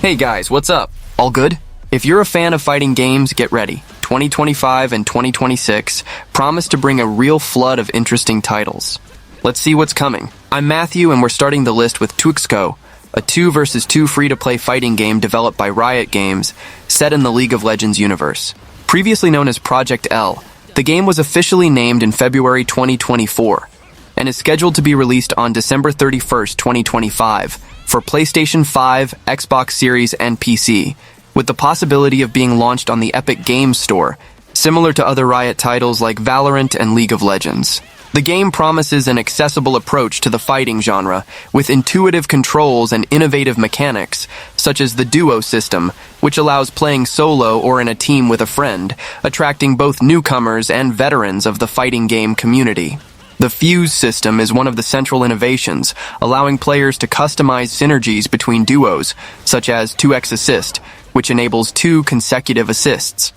Hey guys, what's up? All good? If you're a fan of fighting games, get ready. 2025 and 2026 promise to bring a real flood of interesting titles. Let's see what's coming. I'm Matthew and we're starting the list with Tuxco, a 2 versus 2 free-to-play fighting game developed by Riot Games, set in the League of Legends universe. Previously known as Project L, the game was officially named in February 2024 and is scheduled to be released on December 31st, 2025 for PlayStation 5, Xbox Series, and PC, with the possibility of being launched on the Epic Games Store, similar to other Riot titles like Valorant and League of Legends. The game promises an accessible approach to the fighting genre, with intuitive controls and innovative mechanics, such as the duo system, which allows playing solo or in a team with a friend, attracting both newcomers and veterans of the fighting game community. The Fuse system is one of the central innovations, allowing players to customize synergies between duos, such as 2x assist, which enables 2 consecutive assists.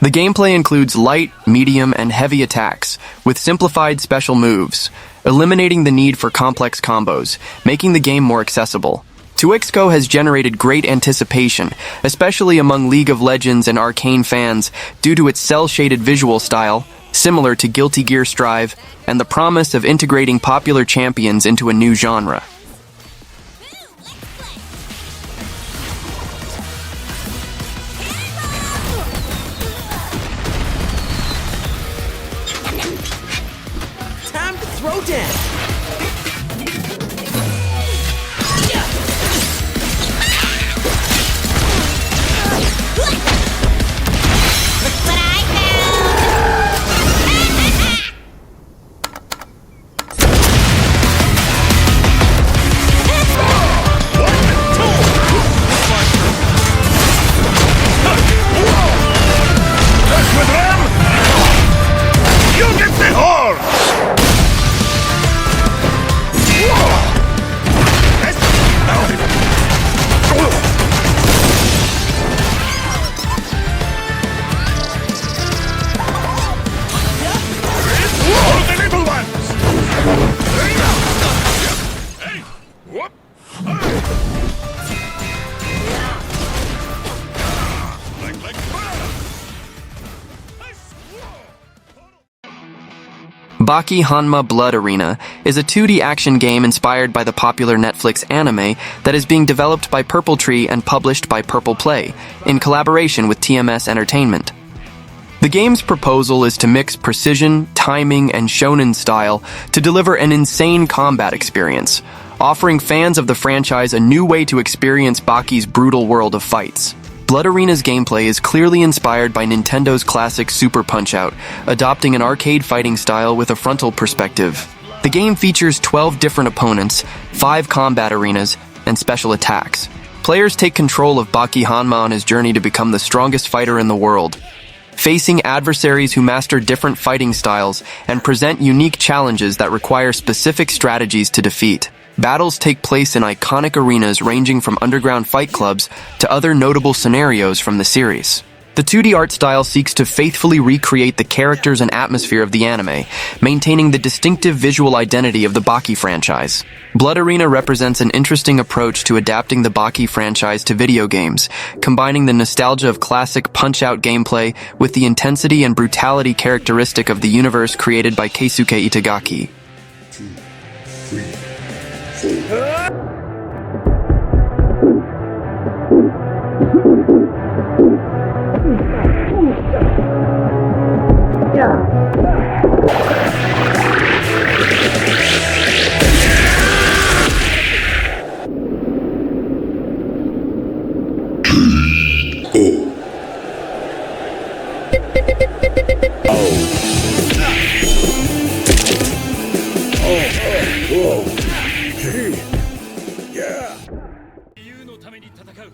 The gameplay includes light, medium, and heavy attacks, with simplified special moves, eliminating the need for complex combos, making the game more accessible. Tuxco has generated great anticipation, especially among League of Legends and Arcane fans, due to its cel-shaded visual style, similar to Guilty Gear Strive, and the promise of integrating popular champions into a new genre. Time to throw down! Baki Hanma Blood Arena is a 2D action game inspired by the popular Netflix anime that is being developed by Purple Tree and published by Purple Play, in collaboration with TMS Entertainment. The game's proposal is to mix precision, timing, and shonen style to deliver an insane combat experience, offering fans of the franchise a new way to experience Baki's brutal world of fights. Blood Arena's gameplay is clearly inspired by Nintendo's classic Super Punch-Out, adopting an arcade fighting style with a frontal perspective. The game features 12 different opponents, 5 combat arenas, and special attacks. Players take control of Baki Hanma on his journey to become the strongest fighter in the world, facing adversaries who master different fighting styles and present unique challenges that require specific strategies to defeat. Battles take place in iconic arenas ranging from underground fight clubs to other notable scenarios from the series. The 2D art style seeks to faithfully recreate the characters and atmosphere of the anime, maintaining the distinctive visual identity of the Baki franchise. Blood Arena represents an interesting approach to adapting the Baki franchise to video games, combining the nostalgia of classic Punch-Out gameplay with the intensity and brutality characteristic of the universe created by Keisuke Itagaki. 2, 3, 4.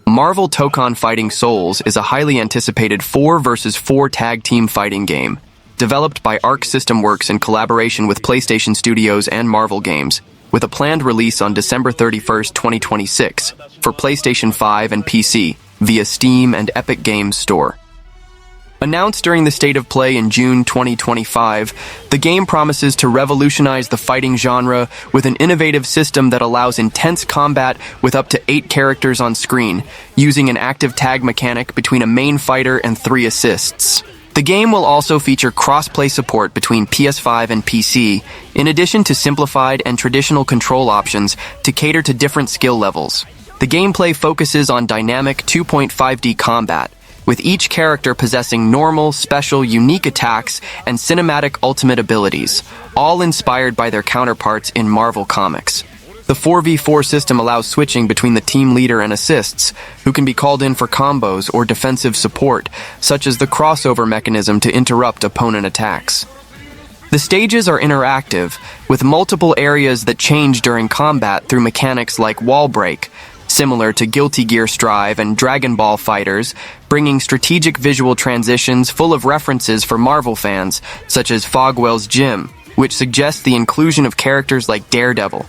Marvel Tokon Fighting Souls is a highly anticipated 4 versus 4 tag team fighting game, developed by Arc System Works in collaboration with PlayStation Studios and Marvel Games, with a planned release on December 31st, 2026, for PlayStation 5 and PC, via Steam and Epic Games Store. Announced during the State of Play in June 2025, the game promises to revolutionize the fighting genre with an innovative system that allows intense combat with up to 8 characters on screen, using an active tag mechanic between a main fighter and 3 assists. The game will also feature cross-play support between PS5 and PC, in addition to simplified and traditional control options to cater to different skill levels. The gameplay focuses on dynamic 2.5D combat, with each character possessing normal, special, unique attacks and cinematic ultimate abilities, all inspired by their counterparts in Marvel Comics. The 4v4 system allows switching between the team leader and assists, who can be called in for combos or defensive support, such as the crossover mechanism to interrupt opponent attacks. The stages are interactive, with multiple areas that change during combat through mechanics like wall break, similar to Guilty Gear Strive and Dragon Ball Fighters, bringing strategic visual transitions full of references for Marvel fans, such as Fogwell's Gym, which suggests the inclusion of characters like Daredevil.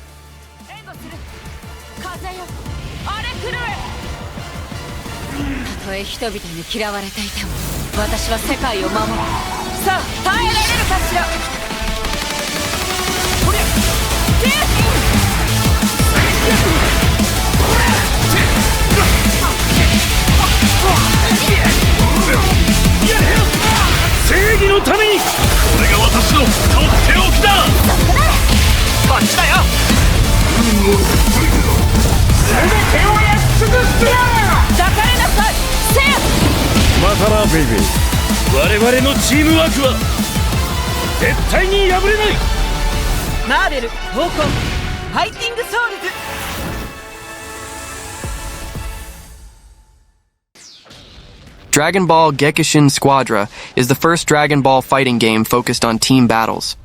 Dragon Ball Gekishin Squadra is the first Dragon Ball fighting game focused on team battles.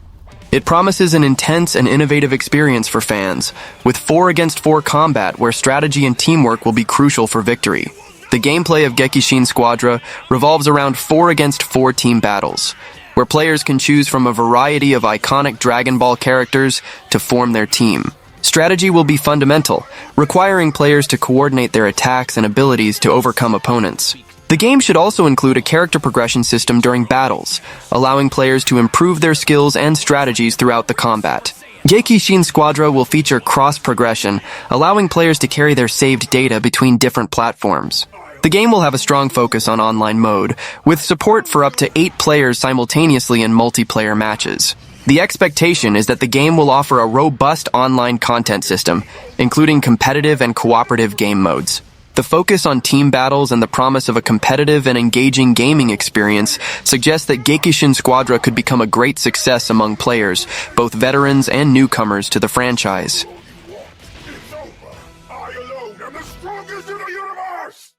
It promises an intense and innovative experience for fans, with 4 against 4 combat where strategy and teamwork will be crucial for victory. The gameplay of Gekishin Squadra revolves around 4 against 4 team battles, where players can choose from a variety of iconic Dragon Ball characters to form their team. Strategy will be fundamental, requiring players to coordinate their attacks and abilities to overcome opponents. The game should also include a character progression system during battles, allowing players to improve their skills and strategies throughout the combat. Gekishin Squadra will feature cross-progression, allowing players to carry their saved data between different platforms. The game will have a strong focus on online mode, with support for up to 8 players simultaneously in multiplayer matches. The expectation is that the game will offer a robust online content system, including competitive and cooperative game modes. The focus on team battles and the promise of a competitive and engaging gaming experience suggests that Gekishin Squadra could become a great success among players, both veterans and newcomers to the franchise. It's over. I alone am the strongest in the universe!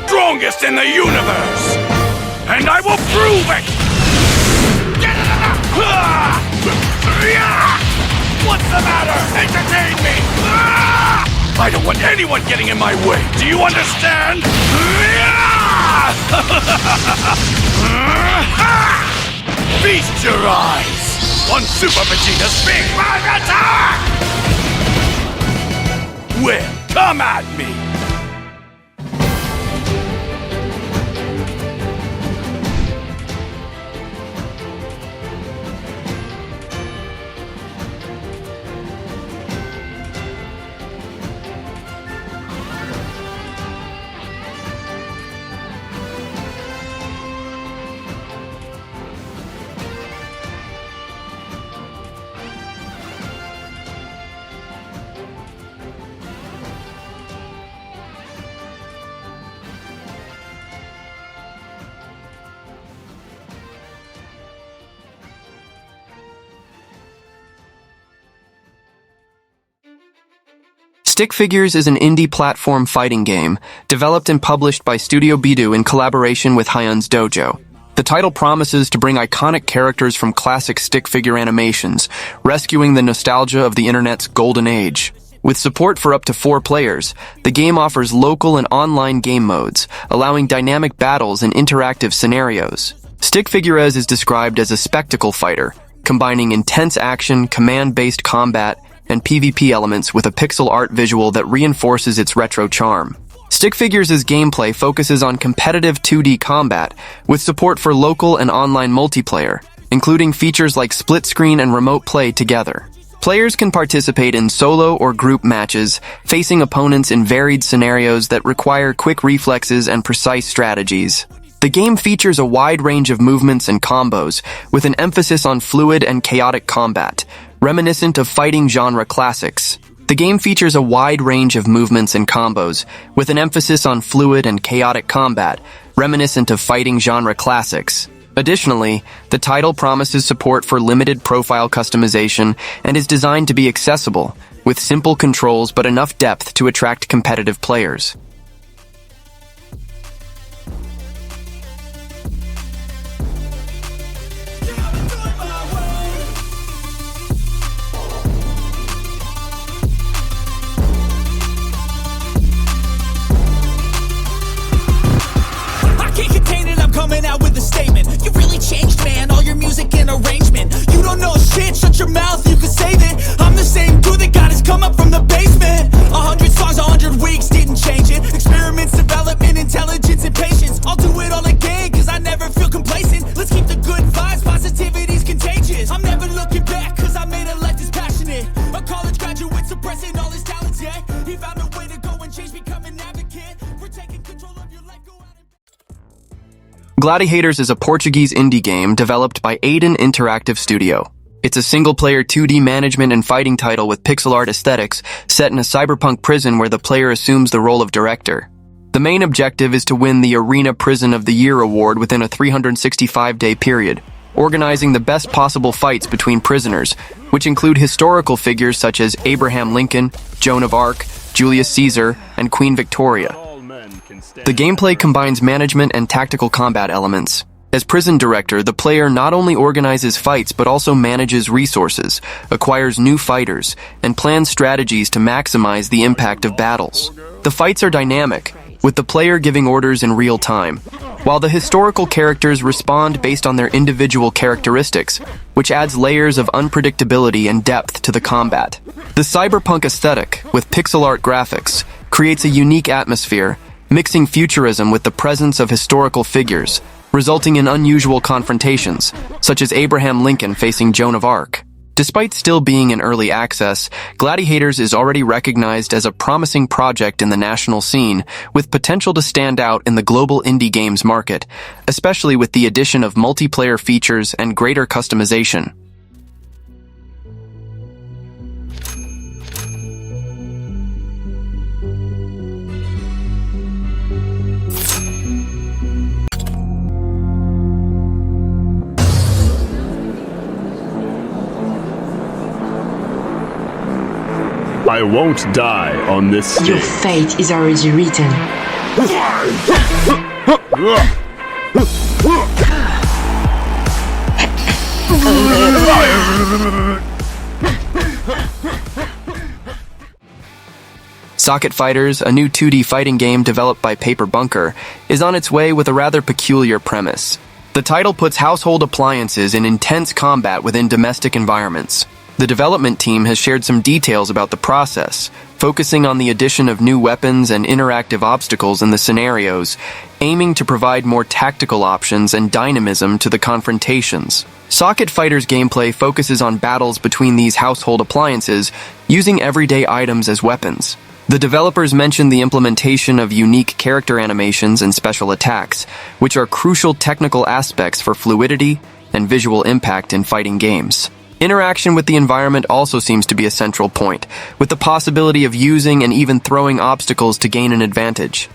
Strongest in the universe! And I will prove it! What's the matter? Entertain me! I don't want anyone getting in my way! Do you understand? Feast your eyes on Super Vegeta's Big Bang Attack! Well, come at me! Stickfigurez is an indie platform fighting game, developed and published by Studio Bidu in collaboration with Hyun's Dojo. The title promises to bring iconic characters from classic stick figure animations, rescuing the nostalgia of the internet's golden age. With support for up to 4 players, the game offers local and online game modes, allowing dynamic battles and interactive scenarios. Stickfigurez is described as a spectacle fighter, combining intense action, command-based combat, and PvP elements with a pixel art visual that reinforces its retro charm. Stickfigurez' gameplay focuses on competitive 2D combat, with support for local and online multiplayer, including features like split screen and remote play together. Players can participate in solo or group matches, facing opponents in varied scenarios that require quick reflexes and precise strategies. The game features a wide range of movements and combos, with an emphasis on fluid and chaotic combat, reminiscent of fighting genre classics. The game features a wide range of movements and combos, with an emphasis on fluid and chaotic combat, reminiscent of fighting genre classics. Additionally, the title promises support for limited profile customization and is designed to be accessible, with simple controls but enough depth to attract competitive players. Coming out with a statement. You really changed, man. All your music and arrangement. You don't know shit. Shut your mouth. You can save it. I'm the same dude that got his come up from the basement. 100 songs, 100 weeks didn't change it. Experiments, development, intelligence, and patience. I'll do it all again, cause I never feel complacent. Let's keep the good vibes. Positivity's contagious. I'm never looking back, cause I made a life that's passionate. A college graduate suppressing all his talents, yeah. He found a way to go and change, become an advocate. We're taking control of your life. Go out and Gladihators is a Portuguese indie game developed by Aiden Interactive Studio. It's a single-player 2D management and fighting title with pixel art aesthetics set in a cyberpunk prison where the player assumes the role of director. The main objective is to win the Arena Prison of the Year award within a 365-day period, organizing the best possible fights between prisoners, which include historical figures such as Abraham Lincoln, Joan of Arc, Julius Caesar, and Queen Victoria. The gameplay combines management and tactical combat elements. As prison director, the player not only organizes fights but also manages resources, acquires new fighters, and plans strategies to maximize the impact of battles. The fights are dynamic, with the player giving orders in real time, while the historical characters respond based on their individual characteristics, which adds layers of unpredictability and depth to the combat. The cyberpunk aesthetic, with pixel art graphics, creates a unique atmosphere, mixing futurism with the presence of historical figures, resulting in unusual confrontations, such as Abraham Lincoln facing Joan of Arc. Despite still being in early access, Gladihators is already recognized as a promising project in the national scene, with potential to stand out in the global indie games market, especially with the addition of multiplayer features and greater customization. I won't die on this stage. Your fate is already written. Socket Fighters, a new 2D fighting game developed by Paper Bunker, is on its way with a rather peculiar premise. The title puts household appliances in intense combat within domestic environments. The development team has shared some details about the process, focusing on the addition of new weapons and interactive obstacles in the scenarios, aiming to provide more tactical options and dynamism to the confrontations. Socket Fighters gameplay focuses on battles between these household appliances, using everyday items as weapons. The developers mentioned the implementation of unique character animations and special attacks, which are crucial technical aspects for fluidity and visual impact in fighting games. Interaction with the environment also seems to be a central point, with the possibility of using and even throwing obstacles to gain an advantage.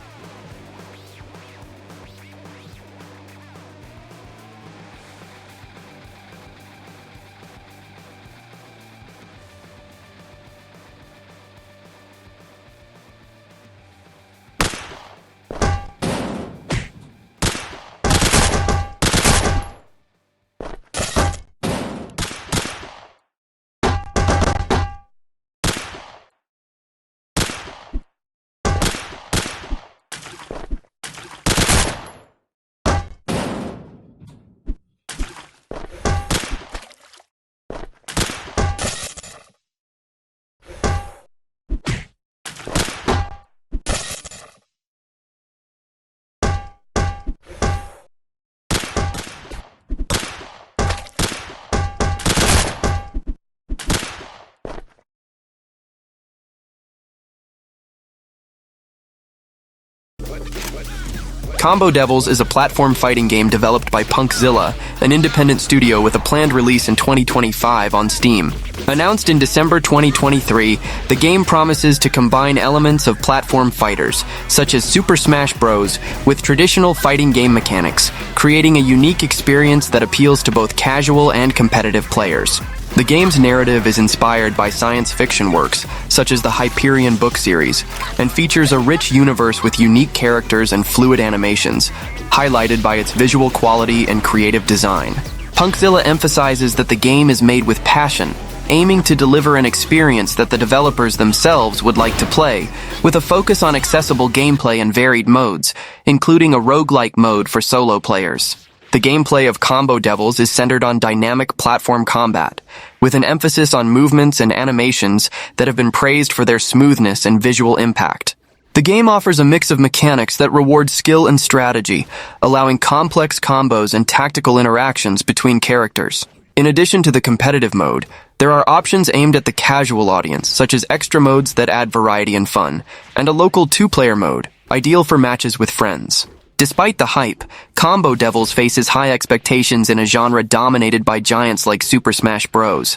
Combo Devils is a platform fighting game developed by Punkzilla, an independent studio with a planned release in 2025 on Steam. Announced in December 2023, the game promises to combine elements of platform fighters, such as Super Smash Bros., with traditional fighting game mechanics, creating a unique experience that appeals to both casual and competitive players. The game's narrative is inspired by science fiction works, such as the Hyperion book series, and features a rich universe with unique characters and fluid animations, highlighted by its visual quality and creative design. Punkzilla emphasizes that the game is made with passion, aiming to deliver an experience that the developers themselves would like to play, with a focus on accessible gameplay and varied modes, including a roguelike mode for solo players. The gameplay of Combo Devils is centered on dynamic platform combat, with an emphasis on movements and animations that have been praised for their smoothness and visual impact. The game offers a mix of mechanics that reward skill and strategy, allowing complex combos and tactical interactions between characters. In addition to the competitive mode, there are options aimed at the casual audience, such as extra modes that add variety and fun, and a local two-player mode, ideal for matches with friends. Despite the hype, Combo Devils faces high expectations in a genre dominated by giants like Super Smash Bros.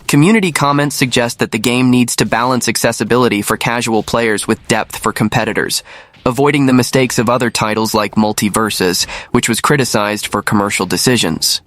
Community comments suggest that the game needs to balance accessibility for casual players with depth for competitors, avoiding the mistakes of other titles like Multiverses, which was criticized for commercial decisions.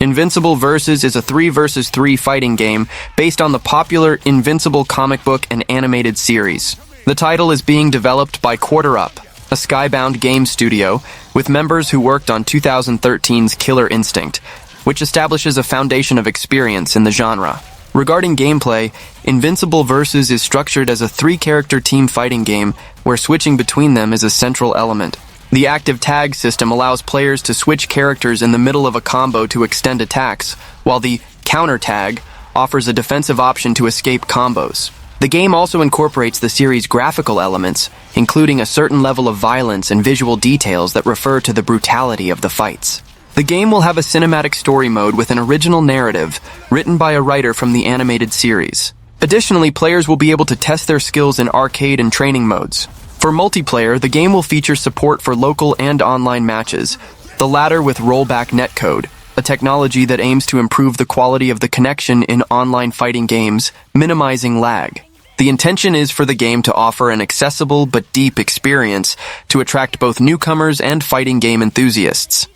Invincible Versus is a 3 vs 3 fighting game based on the popular Invincible comic book and animated series. The title is being developed by Quarter Up, a skybound game studio, with members who worked on 2013's Killer Instinct, which establishes a foundation of experience in the genre. Regarding gameplay, Invincible Versus is structured as a 3-character team fighting game where switching between them is a central element. The active tag system allows players to switch characters in the middle of a combo to extend attacks, while the counter tag offers a defensive option to escape combos. The game also incorporates the series' graphical elements, including a certain level of violence and visual details that refer to the brutality of the fights. The game will have a cinematic story mode with an original narrative written by a writer from the animated series. Additionally, players will be able to test their skills in arcade and training modes. For multiplayer, the game will feature support for local and online matches, the latter with rollback netcode, a technology that aims to improve the quality of the connection in online fighting games, minimizing lag. The intention is for the game to offer an accessible but deep experience to attract both newcomers and fighting game enthusiasts.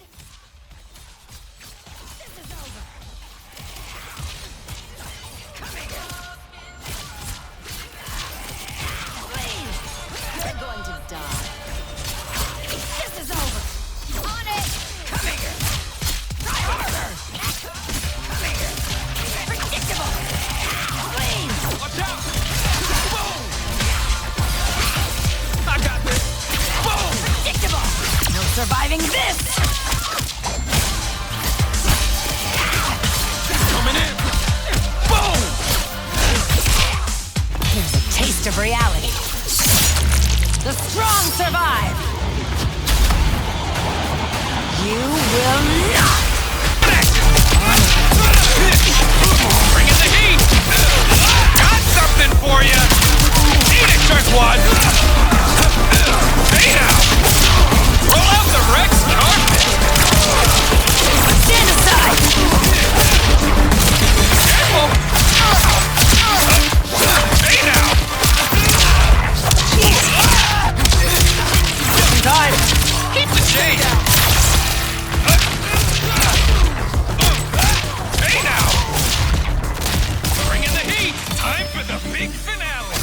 The strong survive! You will not! Bring in the heat! Got something for you! Eat it, jerkwad! Hey now! Roll out the Rex carpet! Stand aside! Careful! Hey now! Time! Keep the change! Hey now! Bring in the heat! Time for the big finale!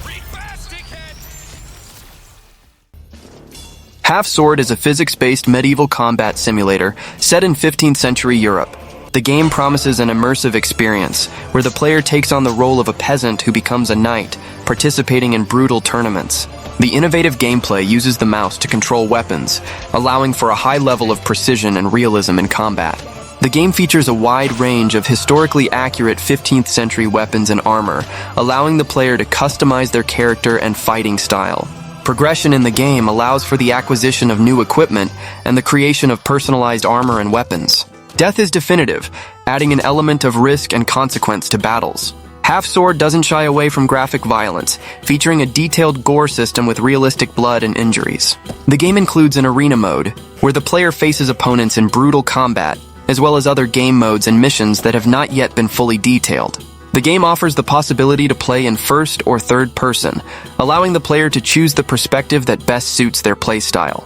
Read fast, dickhead! Half Sword is a physics-based medieval combat simulator set in 15th century Europe. The game promises an immersive experience, where the player takes on the role of a peasant who becomes a knight, participating in brutal tournaments. The innovative gameplay uses the mouse to control weapons, allowing for a high level of precision and realism in combat. The game features a wide range of historically accurate 15th century weapons and armor, allowing the player to customize their character and fighting style. Progression in the game allows for the acquisition of new equipment and the creation of personalized armor and weapons. Death is definitive, adding an element of risk and consequence to battles. Half Sword doesn't shy away from graphic violence, featuring a detailed gore system with realistic blood and injuries. The game includes an arena mode, where the player faces opponents in brutal combat, as well as other game modes and missions that have not yet been fully detailed. The game offers the possibility to play in first or third person, allowing the player to choose the perspective that best suits their playstyle.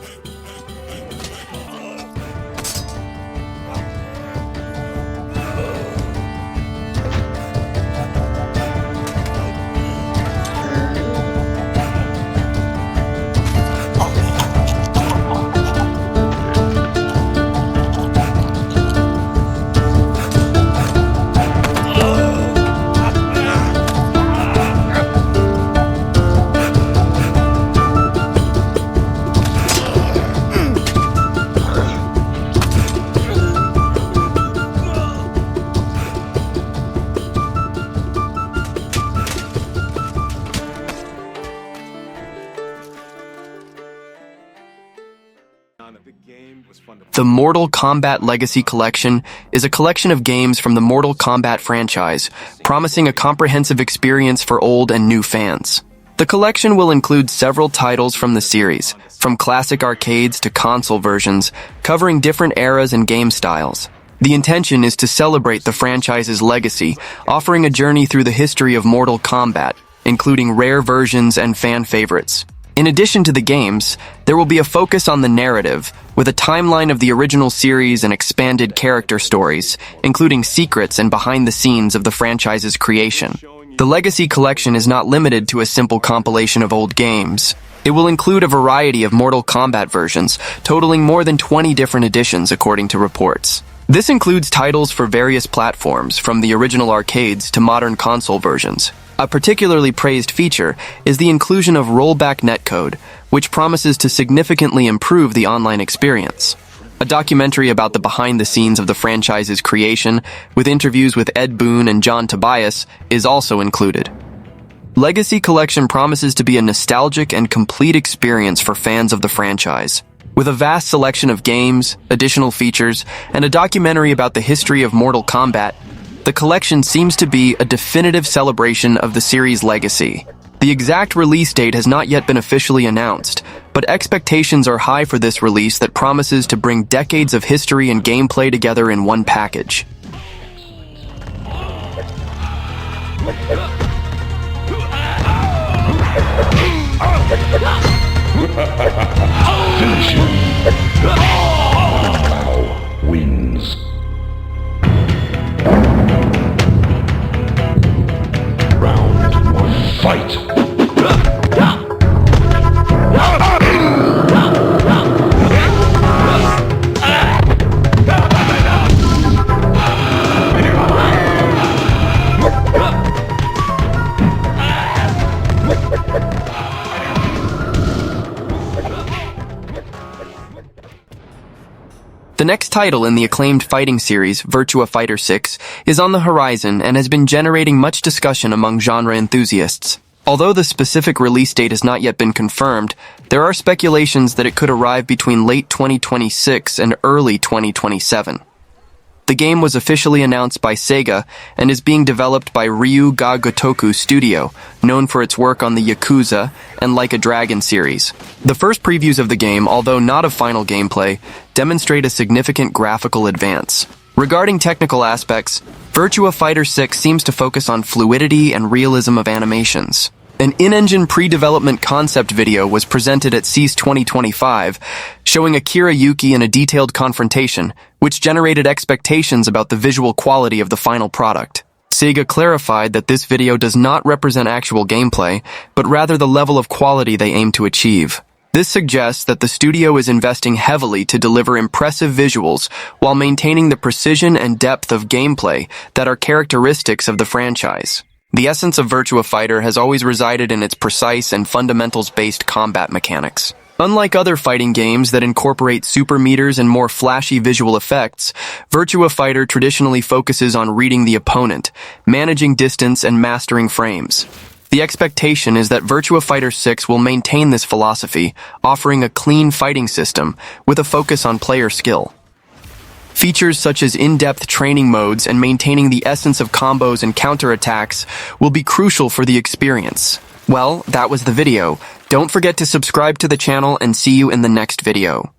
The Mortal Kombat Legacy Collection is a collection of games from the Mortal Kombat franchise, promising a comprehensive experience for old and new fans. The collection will include several titles from the series, from classic arcades to console versions, covering different eras and game styles. The intention is to celebrate the franchise's legacy, offering a journey through the history of Mortal Kombat, including rare versions and fan favorites. In addition to the games, there will be a focus on the narrative, with a timeline of the original series and expanded character stories, including secrets and behind the scenes of the franchise's creation. The Legacy Collection is not limited to a simple compilation of old games. It will include a variety of Mortal Kombat versions, totaling more than 20 different editions according to reports. This includes titles for various platforms, from the original arcades to modern console versions. A particularly praised feature is the inclusion of rollback netcode, which promises to significantly improve the online experience. A documentary about the behind-the-scenes of the franchise's creation, with interviews with Ed Boon and John Tobias, is also included. Legacy Collection promises to be a nostalgic and complete experience for fans of the franchise. With a vast selection of games, additional features, and a documentary about the history of Mortal Kombat, the collection seems to be a definitive celebration of the series' legacy. The exact release date has not yet been officially announced, but expectations are high for this release that promises to bring decades of history and gameplay together in one package. Finish him. Now wins. Round one, fight! The next title in the acclaimed fighting series, Virtua Fighter 6, is on the horizon and has been generating much discussion among genre enthusiasts. Although the specific release date has not yet been confirmed, there are speculations that it could arrive between late 2026 and early 2027. The game was officially announced by Sega and is being developed by Ryu Ga Gotoku Studio, known for its work on the Yakuza and Like a Dragon series. The first previews of the game, although not of final gameplay, demonstrate a significant graphical advance. Regarding technical aspects, Virtua Fighter 6 seems to focus on fluidity and realism of animations. An in-engine pre-development concept video was presented at CES 2025, showing Akira Yuki in a detailed confrontation, which generated expectations about the visual quality of the final product. Sega clarified that this video does not represent actual gameplay, but rather the level of quality they aim to achieve. This suggests that the studio is investing heavily to deliver impressive visuals while maintaining the precision and depth of gameplay that are characteristics of the franchise. The essence of Virtua Fighter has always resided in its precise and fundamentals-based combat mechanics. Unlike other fighting games that incorporate super meters and more flashy visual effects, Virtua Fighter traditionally focuses on reading the opponent, managing distance, and mastering frames. The expectation is that Virtua Fighter 6 will maintain this philosophy, offering a clean fighting system with a focus on player skill. Features such as in-depth training modes and maintaining the essence of combos and counterattacks will be crucial for the experience. Well, that was the video. Don't forget to subscribe to the channel and see you in the next video.